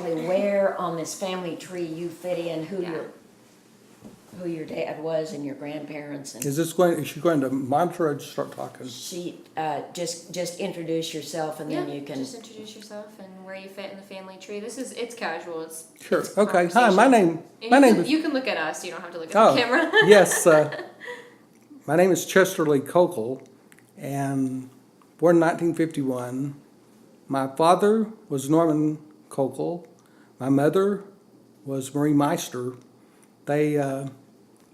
exactly where on this family tree you fit in, who Yeah. your dad was and your grandparents, and Is she going to monitor or just start talking? she, just introduce yourself and then you can. just introduce yourself and where you fit in the family tree. It's casual. Sure. It's Okay. Hi, my conversation. name. My name is. You can look at us. You don't have to look at the camera. Yes. My name is Chesterly Kokel, and born in 1951. My father was Norman Kokel. My mother was Marie Meister. They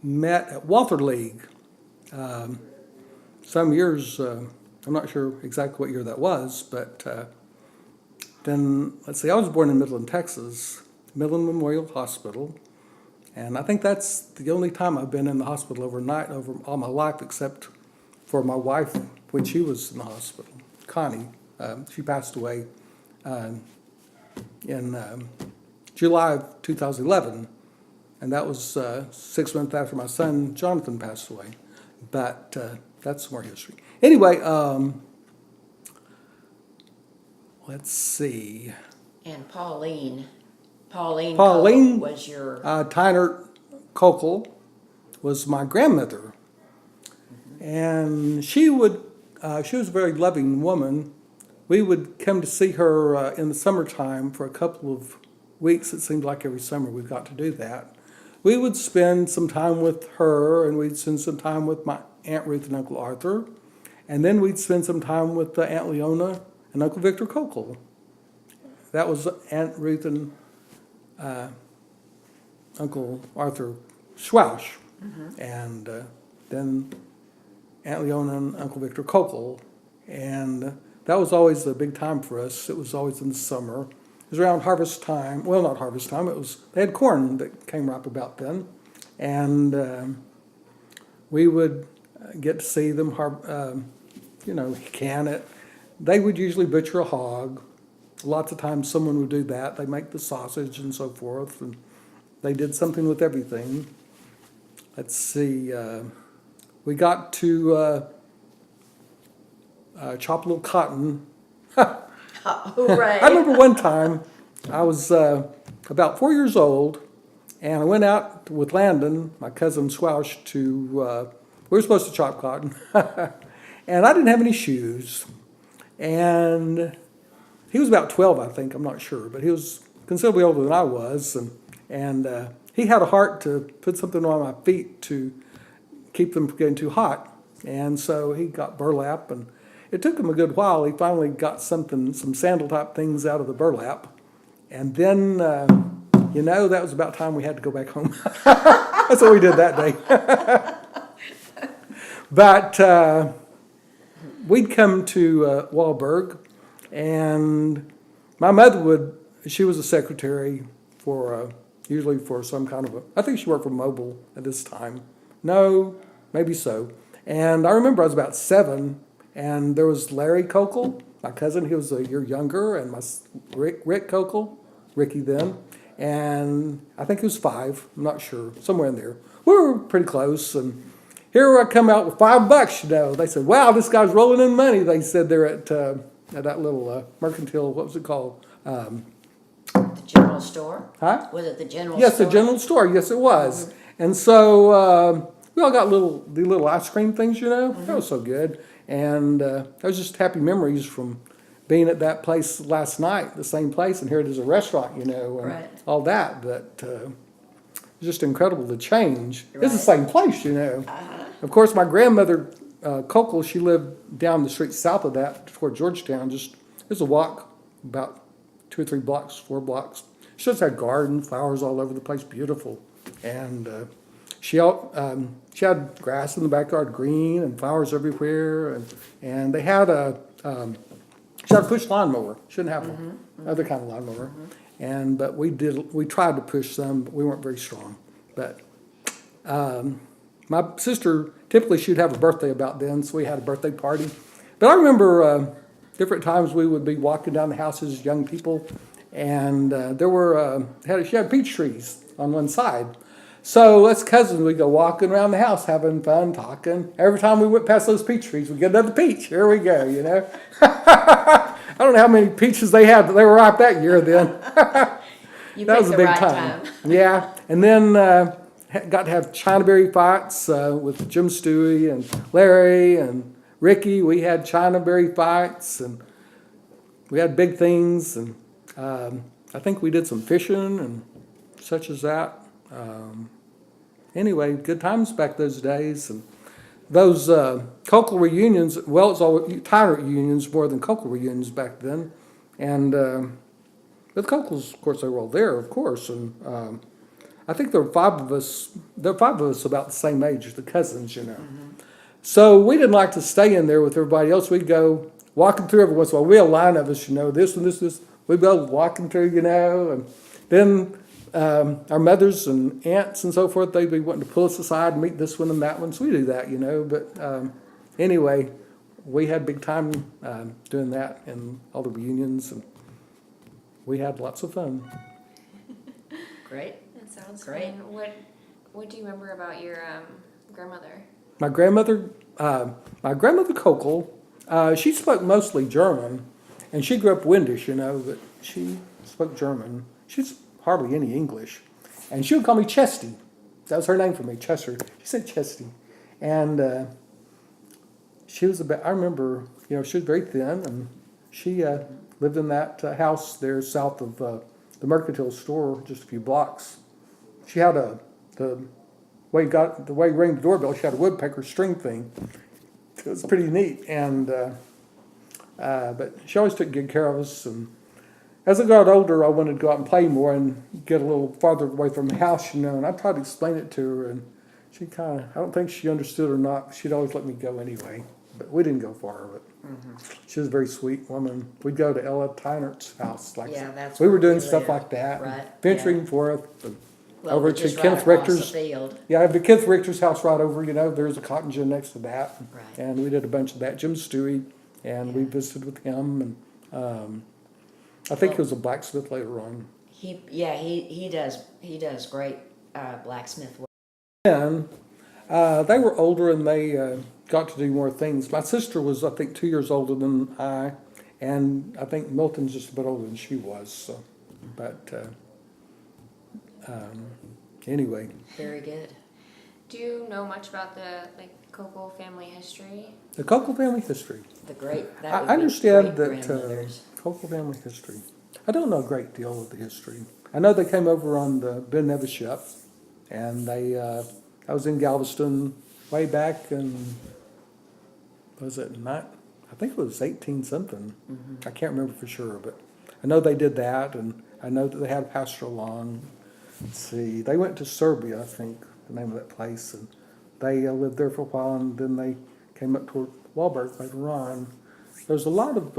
met at Walter League some years. I'm not sure exactly what year that was, but then, let's see, I was born in Midland, Texas, Midland Memorial Hospital. And I think that's the only time I've been in the hospital overnight over all my life, except for my wife when she was in the hospital, Connie. She passed away in July of 2011, and that was 6 months after my son Jonathan passed away. But that's more history. Anyway, let's see. And Pauline Kokel was your. Tyner Kokel was my grandmother, and she was a very loving woman. We would come to see her in the summertime for a couple of weeks. It seemed like every summer we got to do that. We would spend some time with her, and we'd spend some time with my Aunt Ruth and Uncle Arthur, and then we'd spend some time with Aunt Leona and Uncle Victor Kokel. That was Aunt Ruth and Uncle Arthur Schwausch, and then Aunt Leona and Uncle Victor Kokel, and that was always a big time for us. It was always in the summer. It was around harvest time. Well, not harvest time. They had corn that came ripe about then, and we would get to see them. Can it. They would usually butcher a hog. Lots of times someone would do that. They make the sausage and so forth, and they did something with everything. Let's see. We got to chop a little cotton. Hooray. I remember one time I was about 4 years old, and I went out with Landon, my cousin Schwausch, we were supposed to chop cotton, and I didn't have any shoes. And he was about 12, I think, I'm not sure, but he was considerably older than I was, and he had a heart to put something on my feet to keep them from getting too hot. And so he got burlap, and it took him a good while. He finally got some sandal-type things out of the burlap. And then, that was about time we had to go back home. That's what we did that day. But we'd come to Walburg, and my mother she was a secretary usually for some kind of I think she worked for Mobil at this time. No, maybe so. And I remember I was about 7, and there was Larry Kokel, my cousin. He was a year younger, and my Rick Kokel, Ricky then, and I think he was 5. I'm not sure, somewhere in there. We were pretty close, and here I come out with $5. They said, "Wow, this guy's rolling in money." They said they're at that little mercantile. What was it called? The general store? Huh? Was it the general Yes, store? the general store. Yes, it was. Mm-hmm. And so we all got the little ice cream things, Mm-hmm. That was so good. And that was just happy memories from being at that place last night, the same place, and here it is a restaurant, and Right. all that. But it's just incredible the change. Right. It's the same place, Of course, my grandmother, Kokel, she lived down the street south of that toward Georgetown. There's a walk about 2 or 3 blocks, 4 blocks. She just had garden, flowers all over the place, beautiful. And she had grass in the backyard, green, and flowers everywhere. And they had she had a push lawnmower. Shouldn't have one, other kind of lawnmower. But we tried to push some, but we weren't very strong. But my sister, typically she'd have a birthday about then, so we had a birthday party. But I remember different times we would be walking down the house as young people, and she had peach trees on one side. So us cousins, we'd go walking around the house, having fun, talking. Every time we went past those peach trees, we'd get another peach. Here we go, I don't know how many peaches they had, but they were ripe that year then. You that picked was a the big right time. time. Yeah, and then got to have Chinaberry fights with Jim Stewie and Larry and Ricky. We had Chinaberry fights, and we had big things, and I think we did some fishing and such as that. Anyway, good times back those days, and those Kokel reunions. Well, it's all Tyler reunions more than Kokel reunions back then, and but the Kokels, of course, they were all there, of course, and I think there were five of us. There were five of us about the same age, the cousins, you know. So we didn't like to stay in there with everybody else. We'd go walking through every once in a while. We had a line of us, you know, this and this. We'd go walking through, you know, and then our mothers and aunts and so forth, they'd be wanting to pull us aside and meet this one and that one. So we do that, you know. But anyway, we had big time doing that and all the reunions, and we had lots of fun. Great. That sounds Great. fun. What do you remember about your grandmother? My grandmother Kokel, she spoke mostly German, and she grew up Windish, you know, but she spoke German. She's hardly any English, and she would call me Chesty. That was her name for me, Chester. She said Chesty, and she was about. I remember, you know, she was very thin, and she lived in that house there south of the Mercantile store, just a few blocks. She had the way you rang the doorbell. She had a woodpecker string thing. It was pretty neat, and but she always took good care of us. And as I got older, I wanted to go out and play more and get a little farther away from the house, you know. And I tried to explain it to her, and she I don't think she understood or not. But she'd always let me go anyway. But we didn't go far. But she was a very sweet woman. We'd go to Ella Tynert's house, like Yeah, that's we were where doing we stuff lived. like that, Right, venturing forth. And Well, over we're to just right Kenneth across the Richter's. field. Yeah, I have the Kenneth Richter's house right over, you know, there's a cotton gin next to that. Right. And we did a bunch of that. Jim Stewie, and we Yeah. visited with him, and I think he was a blacksmith later on. He does great blacksmith work. Then they were older and they got to do more things. My sister was, I think, 2 years older than I, and I think Milton's just a bit older than she was. So, but anyway. Very good. Do you know much about the Kokel family history? The Kokel family history. The great. That I would be understand that great-grandmothers. Kokel family history. I don't know a great deal of the history. I know they came over on the Ben Nevis ship, and I was in Galveston way back in, was it not? I think it was 18 something. I can't remember for sure, but I know they did that, and I know that they had a pastor along. Let's see, they went to Serbia, I think, the name of that place, and they lived there for a while, and then they came up toward Walburg later on. There's a lot of,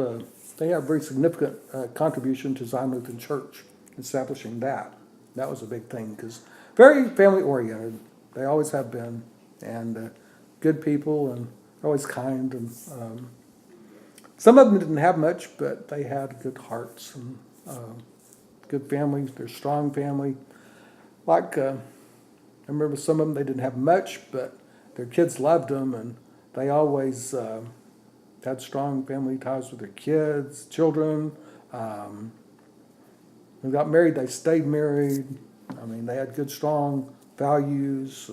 they have very significant contribution to Zion Lutheran Church, establishing that. That was a big thing, because very family-oriented. They always have been, and good people, and always kind, and some of them didn't have much, but they had good hearts, and good families. They're strong family. Like, I remember some of them, they didn't have much, but their kids loved them, and they always had strong family ties with their kids, children. When they got married, they stayed married. I mean, they had good, strong values.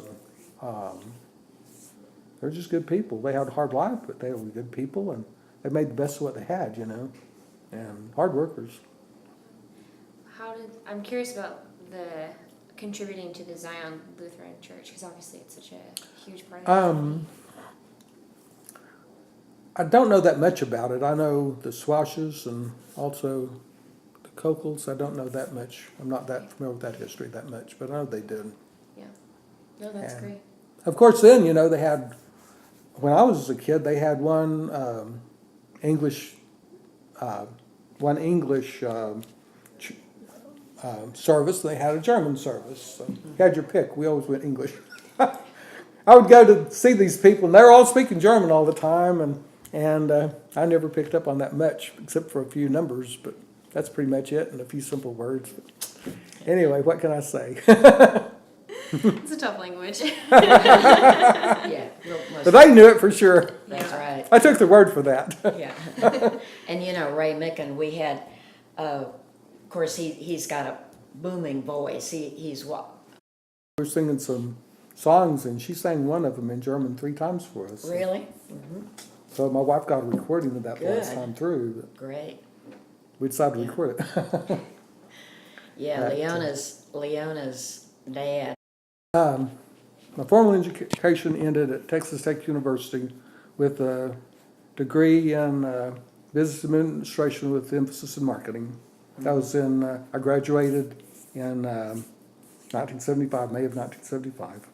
They're just good people. They had a hard life, but they were good people, and they made the best of what they had, you know, and hard workers. I'm curious about the contributing to the Zion Lutheran Church, because obviously it's such a huge part of it. I don't know that much about it. I know the Swashes and also the Kokels. I don't know that much. I'm not that familiar with that history that much, but I know they did. Yeah. No, that's And great. of course, then, you know, they had, when I was a kid, they had one English service. They had a German service. So you had your pick. We always went English. I would go to see these people, and they were all speaking German all the time, and I never picked up on that much, except for a few numbers, but that's pretty much it, and a few simple words. But anyway, what can I say? It's a tough language. Yeah. But they knew it for sure. That's right. I took the word for that. Yeah. And you know, Ray Micken, we had, of course, he's got booming voice. He's what? We were singing some songs, and she sang one of them in German 3 times for us. Really? So my wife got a recording of that last Good. time through. But Great. we decided to Yeah. record it. Yeah, That, Leona's dad. My formal education ended at Texas Tech University with a degree in business administration with emphasis in marketing. That was I graduated in 1975, May of 1975.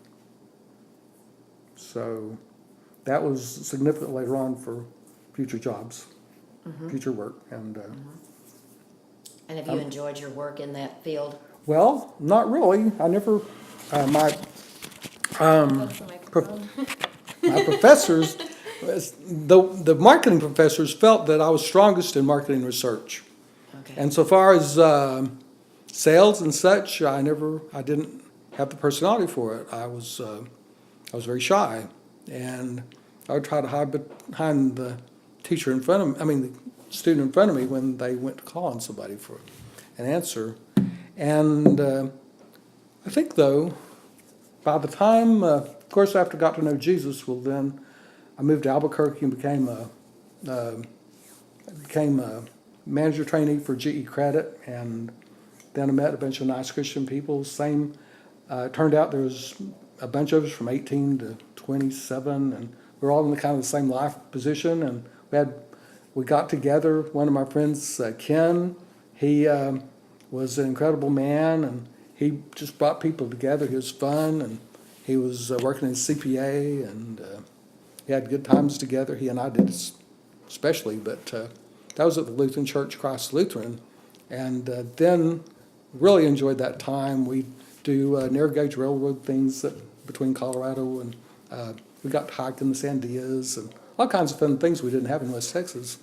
So that was significant later on for future jobs, future work. And And have you enjoyed your work in that field? well, not really. I never, my That's the microphone. my professors, the marketing professors felt that I was strongest in marketing research. Okay. And so far as sales and such, I didn't have the personality for it. I was very shy, and I would try to hide behind the teacher in front of me, the student in front of me when they went to call on somebody for an answer. And I think though, by the time, of course, after I got to know Jesus, well then I moved to Albuquerque and became a manager trainee for GE Credit, and then I met a bunch of nice Christian people. Turned out there was a bunch of us from 18 to 27, and we were all in the kind of the same life position, and we got together. One of my friends, Ken, he was an incredible man, and he just brought people together. He was fun, and he was working in CPA, and we had good times together. He and I did especially, but that was at the Lutheran Church, Christ Lutheran, and then really enjoyed that time. We do narrow gauge railroad things between Colorado, and we got to hike in the Sandias and all kinds of fun things we didn't have in West Texas.